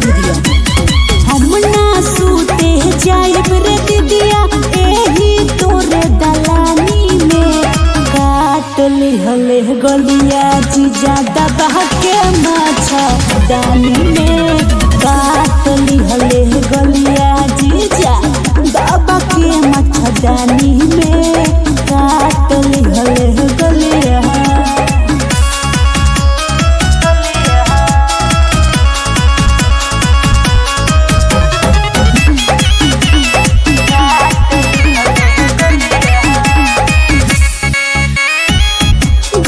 दीदिया हम ना सूते जाइब रे दीदिया एही तोरे दलानी में काट लिहले गलिया जीजा दबा के मच्छरदानी में काट लिहले गलिया जीजा दबा के मच्छरदानी में काट लिहले गलिया।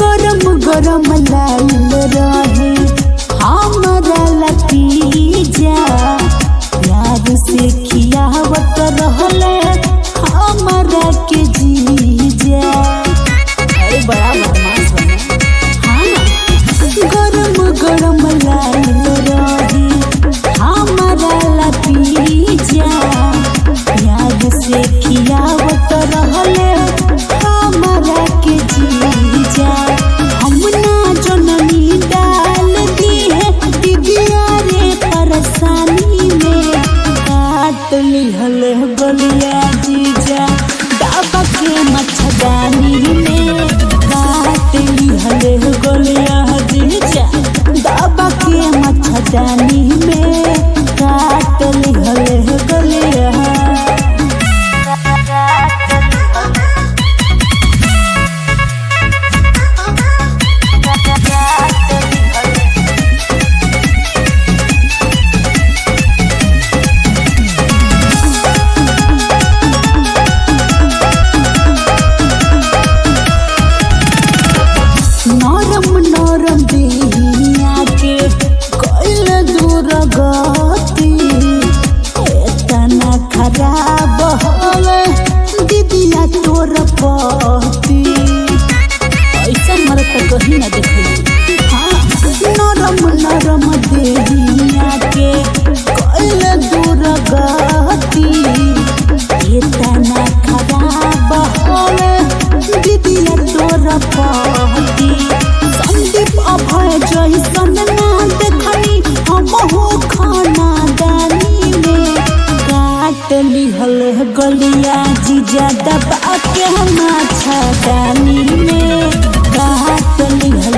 गरम लाइल रहे हमरा लतीजा प्यार से खियावत रहले हमरा के जीजा। अरे बड़ा बदमाश बना। हाँ गरम लाइल रहे हमरा लतीजा प्यार से खियावत रहले हमरा के जीजा। लिहले गलिया जीजा दबा के मच्छरदानी में काट लिहले गलिया जीजा दबा के मच्छरदानी में काट लिहले गलिया। नरम देहिया के कोइल दूर गति एतना खराब होले दीदिया तोर पति ऐसा मरत तो कहीं ना देखे। हाँ नरम देहिया के कोइल दूर गति एतना खराब होले दीदिया तोर पति। अभय जैसन ना देखनी हमहू खाना दानी में काट लिहले गलिया जीजा दबा के मच्छरदानी में काट लिहले